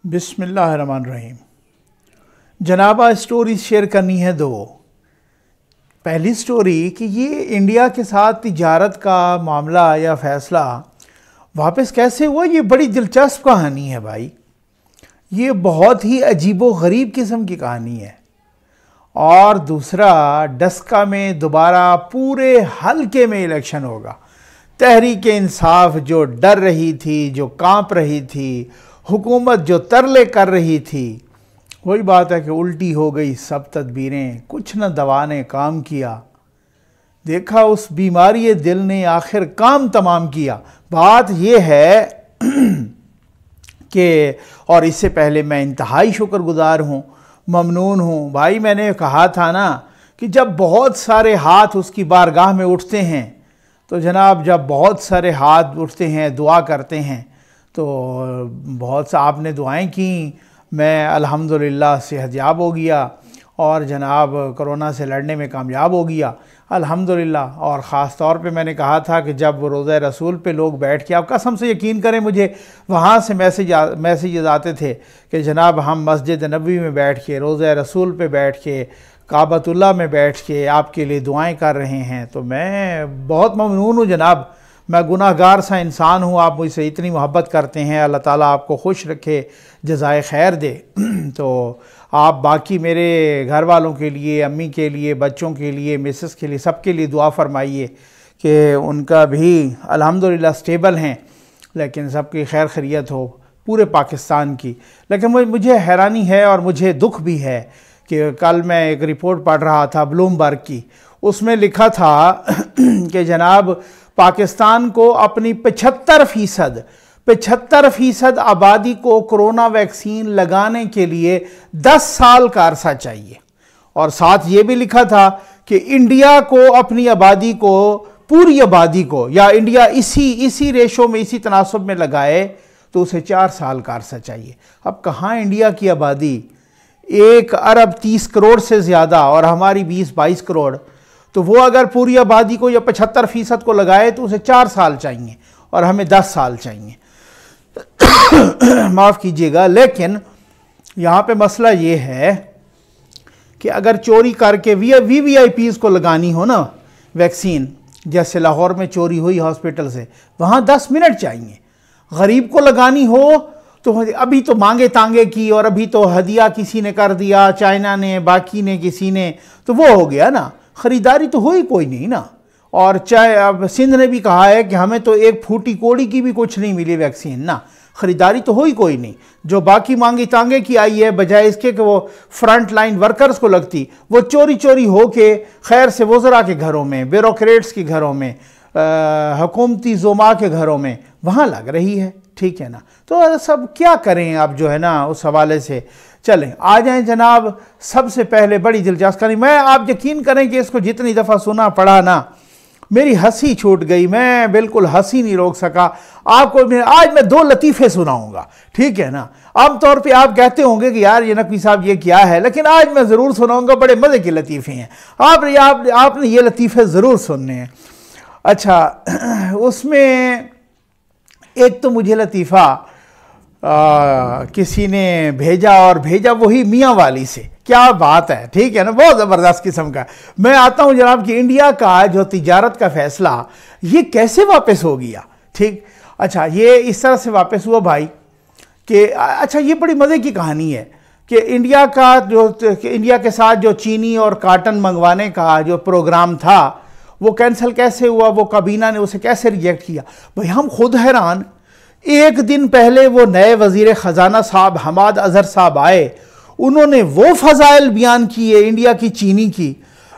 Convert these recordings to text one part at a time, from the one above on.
बिस्मिल्लाहिर्रहमानिर्रहीम। जनाबा story share करनी है दो। पहली स्टोरी कि ये इंडिया के साथ तिजारत का मामला या फ़ैसला वापस कैसे हुआ, ये बड़ी दिलचस्प कहानी है भाई। ये बहुत ही अजीबो गरीब किस्म की कहानी है। और दूसरा, डस्का में दोबारा पूरे हल्के में इलेक्शन होगा। तहरीक इंसाफ जो डर रही थी, जो कांप रही थी, हुकूमत जो तरले कर रही थी, वही बात है कि उल्टी हो गई सब तदबीरें। कुछ न दवा ने काम किया। देखा उस बीमारी दिल ने आखिर काम तमाम किया। बात यह है कि, और इससे पहले मैं इंतहाई शुक्रगुजार हूँ, ममनून हूँ भाई। मैंने कहा था ना कि जब बहुत सारे हाथ उसकी बारगाह में उठते हैं, तो जनाब जब बहुत सारे हाथ उठते हैं, दुआ करते हैं, तो बहुत सा आपने दुआएं की। मैं अल्हम्दुलिल्लाह सेहतयाब हो गया और जनाब कोरोना से लड़ने में कामयाब हो गया अल्हम्दुलिल्लाह। और ख़ास तौर पे मैंने कहा था कि जब वो रोज़ा रसूल पे लोग बैठ के, आप कसम से यकीन करें, मुझे वहाँ से मैसेजेस आते थे कि जनाब हम मस्जिद नबवी में बैठ के, रोज़ा रसूल पे बैठ के, काबतुल्लाह में बैठ के आपके लिए दुआएं कर रहे हैं। तो मैं बहुत ममनून हूँ जनाब। मैं गुनाहगार सा इंसान हूँ, आप मुझसे इतनी मोहब्बत करते हैं। अल्लाह ताला आपको खुश रखे, जज़ाए खैर दे। तो आप बाकी मेरे घर वालों के लिए, अम्मी के लिए, बच्चों के लिए, मिसेस के लिए, सबके लिए दुआ फरमाइए कि उनका भी अल्हम्दुलिल्लाह स्टेबल हैं, लेकिन सबकी खैर खैरियत हो पूरे पाकिस्तान की। लेकिन मुझे हैरानी है और मुझे दुख भी है कि कल मैं एक रिपोर्ट पढ़ रहा था ब्लूमबर्ग की। उसमें लिखा था कि जनाब पाकिस्तान को अपनी 75% आबादी को कोरोना वैक्सीन लगाने के लिए 10 साल का अरसा चाहिए। और साथ ये भी लिखा था कि इंडिया को अपनी आबादी को, पूरी आबादी को, या इंडिया इसी रेशो में, इसी तनासब में लगाए तो उसे 4 साल का अरसा चाहिए। अब कहाँ इंडिया की आबादी 1 अरब 30 करोड़ से ज़्यादा और हमारी 20-22 करोड़, तो वो अगर पूरी आबादी को या 75% को लगाए तो उसे 4 साल चाहिए और हमें 10 साल चाहिए। माफ़ कीजिएगा, लेकिन यहाँ पे मसला ये है कि अगर चोरी करके VVIPs को लगानी हो ना वैक्सीन, जैसे लाहौर में चोरी हुई हॉस्पिटल से, वहाँ 10 मिनट चाहिए। गरीब को लगानी हो तो अभी तो मांगे तांगे की, और अभी तो हदिया किसी ने कर दिया, चाइना ने, बाकी ने, किसी ने, तो वो हो गया ना। ख़रीदारी तो हुई कोई नहीं ना। और चाहे अब सिंध ने भी कहा है कि हमें तो एक फूटी कोड़ी की भी कुछ नहीं मिली वैक्सीन ना। ख़रीदारी तो हुई कोई नहीं। जो बाकी मांगी तांगे की आई है, बजाय इसके कि वो फ्रंट लाइन वर्कर्स को लगती, वो चोरी चोरी हो के खैर से वज़रा के घरों में, ब्यूरोक्रेट्स के घरों में, हुकूमती ज़ुमा के घरों में वहाँ लग रही है। ठीक है ना। तो सब क्या करें अब, जो है ना, उस हवाले से चलें आ जाएं जनाब। सबसे पहले बड़ी दिलचस्प कहानी, मैं, आप यकीन करें कि इसको जितनी दफ़ा सुना पढ़ा ना, मेरी हंसी छूट गई। मैं बिल्कुल हंसी नहीं रोक सका। आपको आज मैं 2 लतीफ़े सुनाऊंगा, ठीक है ना। आमतौर पे आप कहते होंगे कि यार ये नकवी साहब ये क्या है, लेकिन आज मैं ज़रूर सुनाऊंगा। बड़े मज़े के लतीफ़े हैं। आपने ये लतीफ़े ज़रूर सुनने हैं। अच्छा, उसमें एक तो मुझे लतीफ़ा किसी ने भेजा, और भेजा वही मियाँ वाली से। क्या बात है, ठीक है ना, बहुत ज़बरदस्त किस्म का। मैं आता हूँ जनाब कि इंडिया का जो तिजारत का फ़ैसला ये कैसे वापस हो गया। ठीक, अच्छा, ये इस तरह से वापस हुआ भाई कि, अच्छा, ये बड़ी मज़े की कहानी है कि इंडिया के साथ जो चीनी और काटन मंगवाने का जो प्रोग्राम था वो कैंसिल कैसे हुआ, वो काबीना ने उसे कैसे रिजेक्ट किया। भाई हम खुद हैरान। एक दिन पहले वो नए वज़ीर ख़जाना साहब हमाद अज़हर साहब आए, उन्होंने वो फ़ज़ाइल बयान किए इंडिया की चीनी की,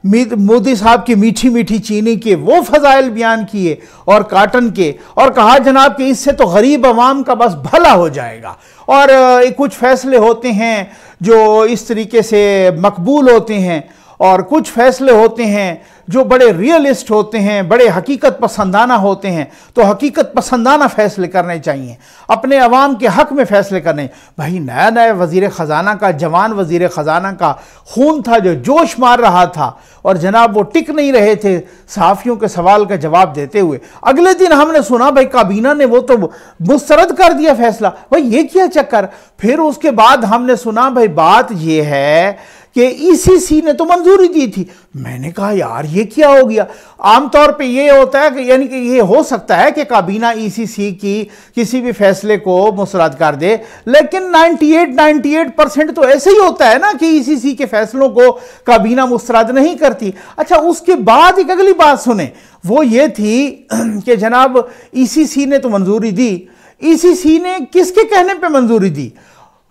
मोदी साहब की मीठी मीठी चीनी के वो फ़ज़ाइल बयान किए और काटन के, और कहा जनाब कि इससे तो गरीब आवाम का बस भला हो जाएगा। और कुछ फ़ैसले होते हैं जो इस तरीके से मकबूल होते हैं, और कुछ फैसले होते हैं जो बड़े रियलिस्ट होते हैं, बड़े हकीकत पसंदाना होते हैं, तो हकीकत पसंदाना फैसले करने चाहिए, अपने अवाम के हक में फैसले करने। भाई नया नया वजीर ख़जाना का, जवान वजीर ख़जाना का खून था जो जोश मार रहा था, और जनाब वो टिक नहीं रहे थे सहाफ़ियों के सवाल का जवाब देते हुए। अगले दिन हमने सुना भाई काबीना ने वो तो मुस्तरद कर दिया फैसला। भाई ये क्या चक्कर। फिर उसके बाद हमने सुना भाई बात ये है कि ईसीसी ने तो मंजूरी दी थी। मैंने कहा यार ये क्या हो गया। आमतौर पे ये होता है कि यानी कि ये हो सकता है कि काबीना ईसीसी की किसी भी फैसले को मुस्तरद कर दे, लेकिन 98% तो ऐसे ही होता है ना कि ईसीसी के फैसलों को काबीना मुस्तरद नहीं करती। अच्छा, उसके बाद एक अगली बात सुने, वो ये थी कि जनाब ईसीसी ने तो मंजूरी दी। ईसीसी ने किसके कहने पे मंजूरी दी?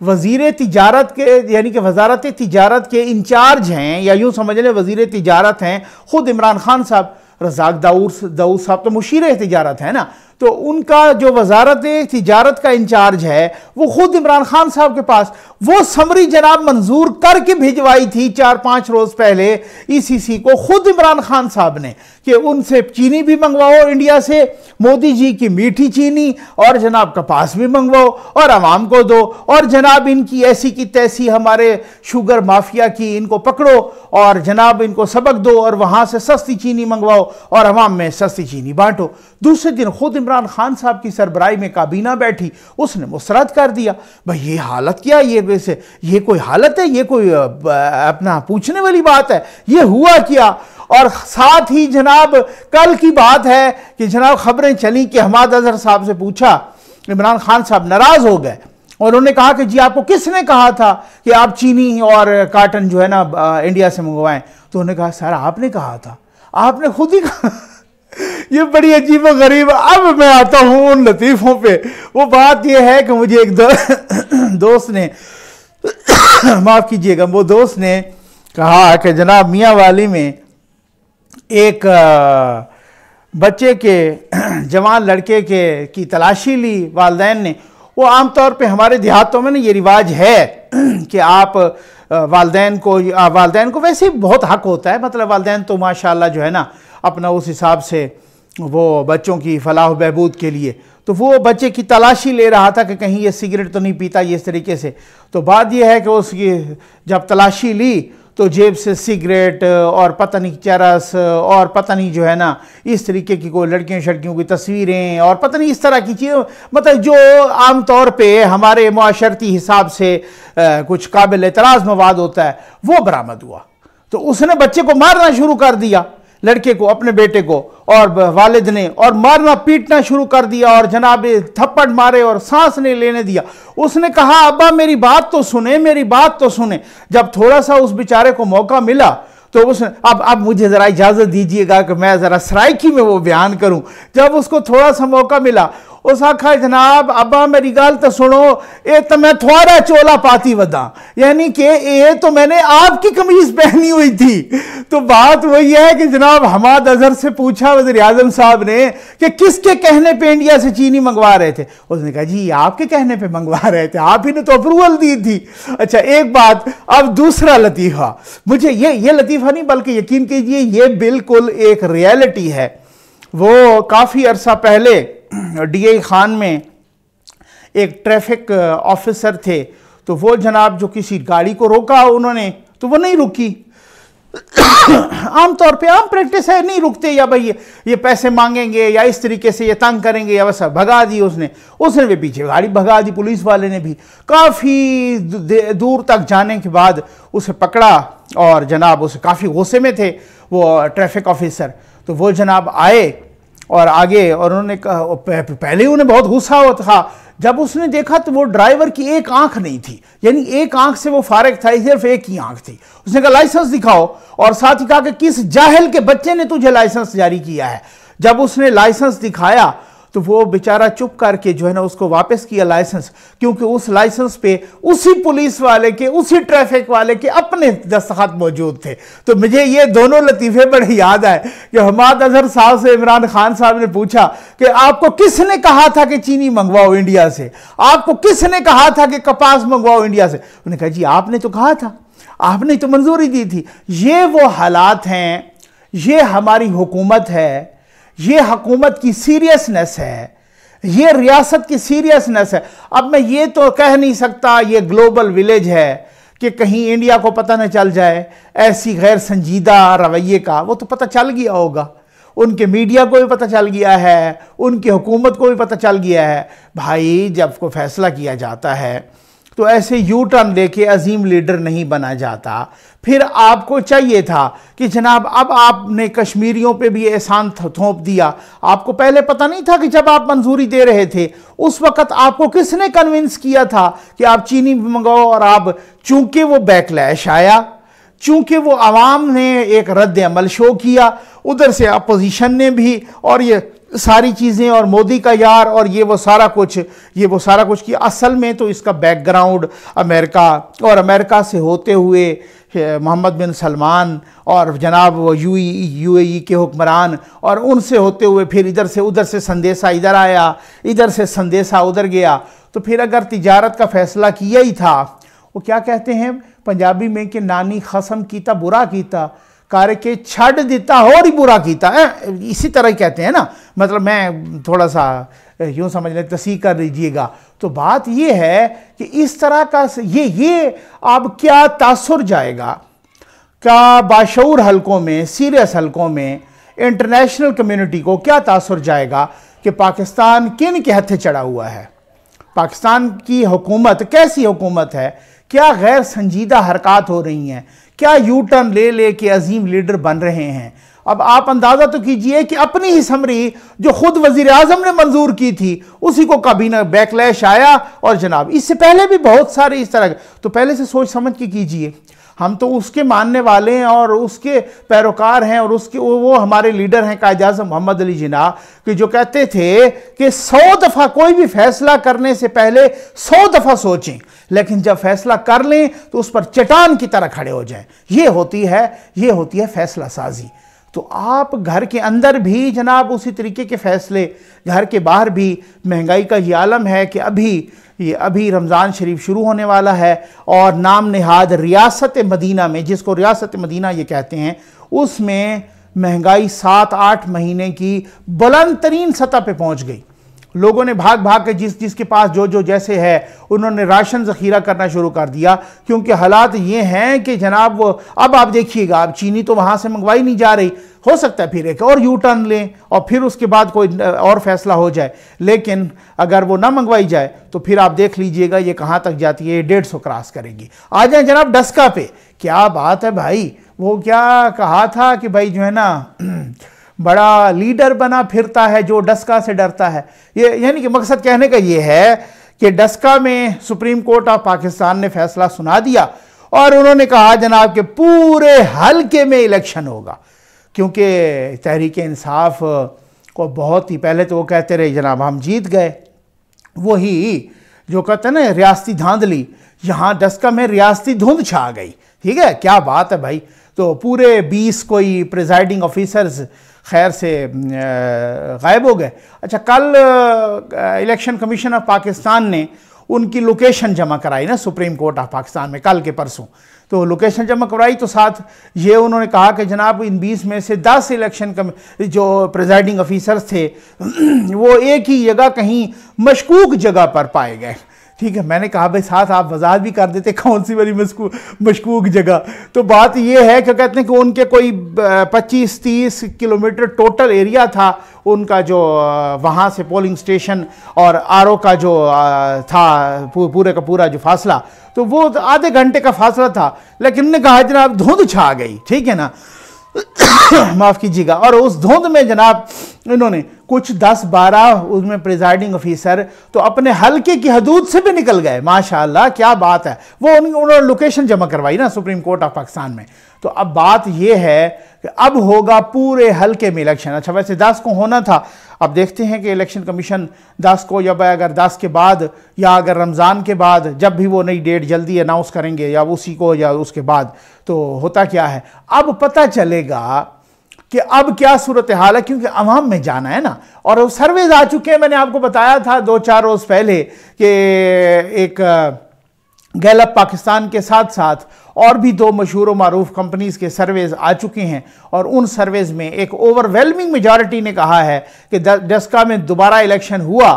वजीर तिजारत के, यानी कि वजारत तिजारत के इंचार्ज हैं, या यूँ समझ लें वजीर तिजारत हैं खुद इमरान खान साहब। रज़ाक दाऊद साहब तो मुशीर तिजारत है ना, तो उनका जो वजारत तिजारत का इंचार्ज है वो खुद इमरान खान साहब के पास वो समरी जनाब मंजूर करके भिजवाई थी 4-5 रोज पहले ईसीसी को, खुद इमरान खान साहब ने, कि उनसे चीनी भी मंगवाओ इंडिया से, मोदी जी की मीठी चीनी, और जनाब कपास भी मंगवाओ और आवाम को दो, और जनाब इनकी ऐसी की तैसी हमारे शुगर माफिया की इनको पकड़ो और जनाब इनको सबक दो, और वहां से सस्ती चीनी मंगवाओ और आवाम में सस्ती चीनी बांटो। दूसरे दिन खुद इमरान खान साहब की सरबराही में काबीना बैठी, उसने मुस्तरद कर दिया। भाई ये हालत क्या, ये कोई हालत है, ये कोई अपना पूछने वाली बात है, ये हुआ क्या। और साथ ही जनाब कल की बात है कि जनाब खबरें चली कि हमाद अजहर साहब से पूछा, इमरान खान साहब नाराज हो गए और उन्होंने कहा कि जी आपको किसने कहा था कि आप चीनी और काटन जो है ना इंडिया से मंगवाएं। तो उन्होंने कहा सर आपने कहा था, आपने खुद ही कहा। ये बड़ी अजीब और गरीब। अब मैं आता हूं उन लतीफ़ों पे। वो बात ये है कि मुझे एक दोस्त ने माफ़ कीजिएगा, वो दोस्त ने कहा कि जनाब मियाँ वाली में एक बच्चे के, जवान लड़के की तलाशी ली वालिदैन ने। वो आमतौर पे हमारे देहातों में ना ये रिवाज है कि आप वालिदैन को वैसे बहुत हक होता है, मतलब वालिदैन तो माशाल्लाह जो है ना अपना उस हिसाब से वो बच्चों की फलाह बहबूद के लिए, तो वो बच्चे की तलाशी ले रहा था कि कहीं ये सिगरेट तो नहीं पीता, ये इस तरीके से। तो बात ये है कि उसकी जब तलाशी ली तो जेब से सिगरेट और पता नहीं चरस और पता नहीं जो है ना इस तरीके की कोई लड़कियों शड़कियों की तस्वीरें और पता नहीं इस तरह की चीज़ें, मतलब जो आम तौर पे हमारे मुआशरती हिसाब से कुछ काबिल एतराज़ मवाद होता है, वो बरामद हुआ। तो उसने बच्चे को मारना शुरू कर दिया, लड़के को, अपने बेटे को, और वालिद ने, और मारना पीटना शुरू कर दिया और जनाब थप्पड़ मारे और सांस नहीं लेने दिया। उसने कहा अब्बा मेरी बात तो सुने, मेरी बात तो सुने। जब थोड़ा सा उस बेचारे को मौका मिला तो उसने, अब मुझे ज़रा इजाज़त दीजिएगा कि मैं ज़रा सराइकी में वो बयान करूं। जब उसको थोड़ा सा मौका मिला उस आखा जनाब अब्बा मेरी गल तो सुनो, ये तो मैं थोड़ा चोला पाती वदा, यानी कि ये तो मैंने आपकी कमीज पहनी हुई थी। तो बात वही है कि जनाब हमाद अजहर से पूछा वज़ीर आज़म साहब ने कि किसके कहने पे इंडिया से चीनी मंगवा रहे थे। उसने कहा जी आपके कहने पे मंगवा रहे थे, आप ही ने तो अप्रूवल दी थी। अच्छा एक बात, अब दूसरा लतीफ़ा, मुझे ये लतीफ़ा नहीं बल्कि यकीन कीजिए ये बिल्कुल एक रियलिटी है। वो काफ़ी अरसा पहले डीआई खान में एक ट्रैफिक ऑफिसर थे, तो वो जनाब जो किसी गाड़ी को रोका उन्होंने, तो वो नहीं रुकी। आमतौर पे आम प्रैक्टिस है, नहीं रुकते, या भाई ये पैसे मांगेंगे या इस तरीके से ये तंग करेंगे, या वैसा भगा दी उसने भी पीछे गाड़ी भगा दी। पुलिस वाले ने भी काफ़ी दूर तक जाने के बाद उसे पकड़ा और जनाब उसे काफ़ी गुस्से में थे वो ट्रैफिक ऑफिसर। तो वो जनाब आए और आगे, और उन्होंने कहा, पहले उन्हें बहुत गुस्सा हुआ था। जब उसने देखा तो वो ड्राइवर की एक आंख नहीं थी, यानी एक आंख से वो फारिग था, सिर्फ एक ही आंख थी। उसने कहा लाइसेंस दिखाओ, और साथ ही कहा कि किस जाहिल के बच्चे ने तुझे लाइसेंस जारी किया है। जब उसने लाइसेंस दिखाया तो वो बेचारा चुप करके जो है ना उसको वापस किया लाइसेंस, क्योंकि उस लाइसेंस पे उसी पुलिस वाले के, उसी ट्रैफिक वाले के अपने दस्तखत मौजूद थे। तो मुझे ये दोनों लतीफ़े बड़े याद आए कि हमाद अजहर साहब से इमरान खान साहब ने पूछा कि आपको किसने कहा था कि चीनी मंगवाओ इंडिया से, आपको किसने कहा था कि कपास मंगवाओ इंडिया से। उन्होंने कहा जी आपने तो कहा था, आपने तो मंजूरी दी थी। ये वो हालात हैं, ये हमारी हुकूमत है, ये हुकूमत की सीरियसनेस है, ये रियासत की सीरियसनेस है। अब मैं ये तो कह नहीं सकता ये ग्लोबल विलेज है कि कहीं इंडिया को पता न चल जाए ऐसी गैर संजीदा रवैये का। वो तो पता चल गया होगा, उनके मीडिया को भी पता चल गया है, उनकी हुकूमत को भी पता चल गया है। भाई जब कोई फैसला किया जाता है तो ऐसे यू टर्न लेके अजीम लीडर नहीं बना जाता। फिर आपको चाहिए था कि जनाब अब आपने कश्मीरियों पे भी एहसान थोप दिया। आपको पहले पता नहीं था कि जब आप मंजूरी दे रहे थे उस वक्त आपको किसने कन्विंस किया था कि आप चीनी मंगाओ? और आप चूंकि वो बैकलैश आया, चूंकि वो आवाम ने एक रद्द अमल शो किया, उधर से अपोजिशन ने भी, और ये सारी चीज़ें और मोदी का यार और ये वो सारा कुछ कि असल में तो इसका बैकग्राउंड अमेरिका और अमेरिका से होते हुए मोहम्मद बिन सलमान और जनाब वो यूएई के हुक्मरान, और उनसे होते हुए फिर इधर से उधर से संदेशा इधर आया, इधर से संदेशा उधर गया। तो फिर अगर तिजारत का फैसला किया ही था, वो क्या कहते हैं पंजाबी में कि नानी खसम कीता बुरा कीता कार्य के छड़ देता और ही बुरा कीता है, इसी तरह ही कहते हैं ना। मतलब मैं थोड़ा सा यूँ समझ लें, तस्हीह कर लीजिएगा। तो बात ये है कि इस तरह का ये अब क्या तासुर जाएगा, क्या बाशऊर हलकों में, सीरियस हलकों में इंटरनेशनल कम्युनिटी को क्या तासुर जाएगा कि पाकिस्तान किन के हथे चढ़ा हुआ है, पाकिस्तान की हुकूमत कैसी हुकूमत है, क्या गैर संजीदा हरकत हो रही हैं, क्या यू टर्न ले के अजीम लीडर बन रहे हैं। अब आप अंदाजा तो कीजिए कि अपनी ही समरी जो खुद वजीर आजम ने मंजूर की थी उसी को कभी ना बैकलैश आया। और जनाब इससे पहले भी बहुत सारे इस तरह, तो पहले से सोच समझ के कीजिए। हम तो उसके मानने वाले हैं और उसके पैरोकार हैं, और उसके वो हमारे लीडर हैं कायद आज़म मोहम्मद अली जिन्ना, कि जो कहते थे कि 100 दफ़ा कोई भी फैसला करने से पहले 100 दफ़ा सोचें, लेकिन जब फैसला कर लें तो उस पर चट्टान की तरह खड़े हो जाएं। ये होती है फैसला साजी। तो आप घर के अंदर भी जनाब उसी तरीके के फैसले, घर के बाहर भी महंगाई का ये आलम है कि अभी रमज़ान शरीफ शुरू होने वाला है, और नाम निहाद रियासत मदीना में, जिसको रियासत मदीना ये कहते हैं, उसमें महंगाई 7-8 महीने की बुलंद तरीन सतह पे पहुंच गई। लोगों ने भाग भाग के जिसके पास जो जैसे है उन्होंने राशन ज़ख़ीरा करना शुरू कर दिया, क्योंकि हालात ये हैं कि जनाब अब आप देखिएगा, अब चीनी तो वहाँ से मंगवाई नहीं जा रही, हो सकता है फिर एक और यू टर्न लें और फिर उसके बाद कोई और फैसला हो जाए, लेकिन अगर वो ना मंगवाई जाए तो फिर आप देख लीजिएगा ये कहाँ तक जाती है, 150 क्रॉस करेगी। आ जाए जनाब डस्का पे, क्या बात है भाई, वो क्या कहा था कि भाई जो है ना बड़ा लीडर बना फिरता है जो डस्का से डरता है। ये यानी कि मकसद कहने का ये है कि डस्का में सुप्रीम कोर्ट ऑफ पाकिस्तान ने फैसला सुना दिया और उन्होंने कहा जनाब कि पूरे हल्के में इलेक्शन होगा, क्योंकि तहरीक इंसाफ को बहुत ही पहले तो वो कहते रहे जनाब हम जीत गए, वही जो कहते हैं ना रियासती धांधली, यहाँ डस्का में रियासती धुंध छा गई। ठीक है, क्या बात है भाई। तो पूरे 20 कोई प्रिजाइडिंग ऑफिसर्स खैर से गायब हो गए। अच्छा, कल इलेक्शन कमीशन ऑफ पाकिस्तान ने उनकी लोकेशन जमा कराई ना सुप्रीम कोर्ट ऑफ पाकिस्तान में, कल के परसों तो लोकेशन जमा कराई, तो साथ ये उन्होंने कहा कि जनाब इन 20 में से 10 इलेक्शन जो प्रिजाइडिंग ऑफिसर्स थे वो एक ही जगह कहीं मशकूक जगह पर पाए गए। ठीक है, मैंने कहा भाई साथ आप वजाहत भी कर देते कौन सी बड़ी मशकूक जगह। तो बात यह है कि कहते हैं कि उनके कोई 25-30 किलोमीटर टोटल एरिया था उनका, जो वहाँ से पोलिंग स्टेशन और आरओ का जो था पूरे का पूरा जो फासला, तो वो आधे घंटे का फासला था, लेकिन उन्होंने कहा जनाब धुंध छा गई। ठीक है ना, माफ़ कीजिएगा। और उस धुंध में जनाब इन्होंने कुछ 10-12 उसमें प्रिजाइडिंग ऑफिसर तो अपने हल्के की हदूद से भी निकल गए। माशाअल्लाह, क्या बात है। वो उन्होंने लोकेशन जमा करवाई ना सुप्रीम कोर्ट ऑफ पाकिस्तान में। तो अब बात यह है कि अब होगा पूरे हल्के में इलेक्शन। अच्छा, वैसे 10 को होना था, अब देखते हैं कि इलेक्शन कमीशन 10 को, या अगर 10 के बाद या अगर रमज़ान के बाद, जब भी वो नई डेट जल्दी अनाउंस करेंगे या उसी को या उसके बाद, तो होता क्या है अब पता चलेगा कि अब क्या सूरत हाल है, क्योंकि अवाम में जाना है ना। और सर्वेज आ चुके हैं, मैंने आपको बताया था 2-4 रोज़ पहले कि एक गैलप पाकिस्तान के साथ साथ और भी 2 मशहूर व मारूफ कंपनीज के सर्वेज आ चुके हैं, और उन सर्वेज में एक ओवरवेलमिंग मेजॉरिटी ने कहा है कि डस्का में दोबारा इलेक्शन हुआ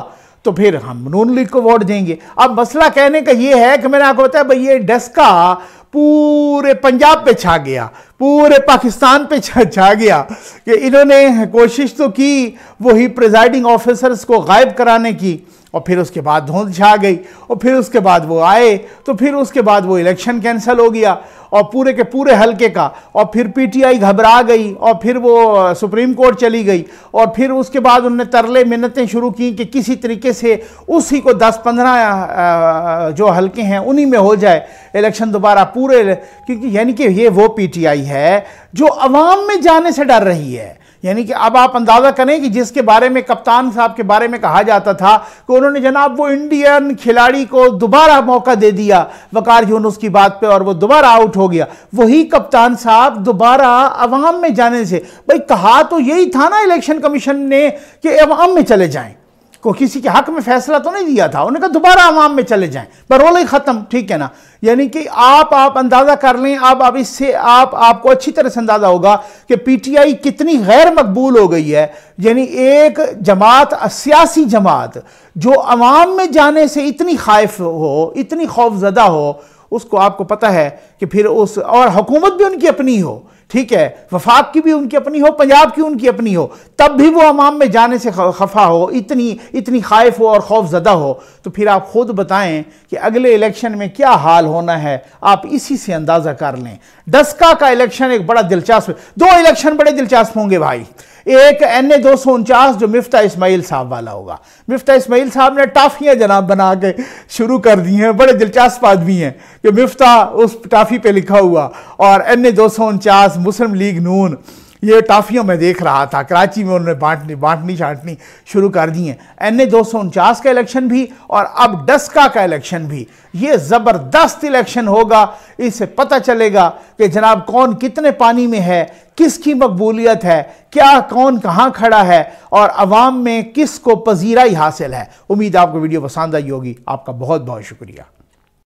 तो फिर हम नून लीग को वोट देंगे। अब मसला कहने का ये है कि मैंने आपको बताया भाई, ये डस्का पूरे पंजाब पे छा गया, पूरे पाकिस्तान पे छा गया कि इन्होंने कोशिश तो की वही प्रिजाइडिंग ऑफिसर्स को गायब कराने की, और फिर उसके बाद धुंध छा गई, और फिर उसके बाद वो आए तो फिर उसके बाद वो इलेक्शन कैंसिल हो गया और पूरे के पूरे हलके का, और फिर पीटीआई घबरा गई और फिर वो सुप्रीम कोर्ट चली गई, और फिर उसके बाद उन्होंने तरले मिन्नतें शुरू की कि किसी तरीके से उसी को 10-15 जो हलके हैं उन्हीं में हो जाए इलेक्शन दोबारा पूरे, क्योंकि यानी कि ये वो पीटीआई है जो अवाम में जाने से डर रही है। यानी कि अब आप अंदाजा करें कि जिसके बारे में कप्तान साहब के बारे में कहा जाता था कि उन्होंने जनाब वो इंडियन खिलाड़ी को दोबारा मौका दे दिया वकार यूनुस की बात पे और वो दोबारा आउट हो गया, वही कप्तान साहब दोबारा अवाम में जाने से, भाई कहा तो यही था ना इलेक्शन कमीशन ने कि अवाम में चले जाएं, को किसी के हक में फैसला तो नहीं दिया था, उन्होंने कहा दोबारा अवाम में चले जाएं, बरोला ही खत्म, ठीक है ना। यानी कि आप अंदाजा कर लें, अब इससे आपको अच्छी तरह से अंदाजा होगा कि पीटीआई कितनी गैर मकबूल हो गई है। यानी एक जमात, सियासी जमात जो अवाम में जाने से इतनी खाइफ हो, इतनी खौफजदा हो, उसको आपको पता है कि फिर उस, और हुकूमत भी उनकी अपनी हो, ठीक है, वफाक की भी उनकी अपनी हो, पंजाब की उनकी अपनी हो, तब भी वो अवाम में जाने से खफा हो, इतनी खाइफ हो और खौफजदा हो, तो फिर आप खुद बताएं कि अगले इलेक्शन में क्या हाल होना है, आप इसी से अंदाजा कर लें। डस्का का इलेक्शन एक बड़ा दिलचस्प, 2 इलेक्शन बड़े दिलचस्प होंगे भाई। एक NA 249 जो मिफ्ता इस्माइल साहब वाला होगा। मिफ्ता इस्माइल साहब ने टाफियां जनाब बना के शुरू कर दी हैं, बड़े दिलचस्प आदमी हैं कि मिफ्ता उस टाफी पे लिखा हुआ, और NA 249 मुस्लिम लीग नून, ये टाफियां मैं देख रहा था कराची में उन्होंने बांटनी छांटनी शुरू कर दी हैं। NA 249 का इलेक्शन भी और अब डस्का का इलेक्शन भी, ये ज़बरदस्त इलेक्शन होगा। इससे पता चलेगा कि जनाब कौन कितने पानी में है, किसकी मकबूलियत है, क्या कौन कहाँ खड़ा है, और अवाम में किसको पजीराई हासिल है। उम्मीद आपको वीडियो पसंद आई होगी। आपका बहुत बहुत शुक्रिया।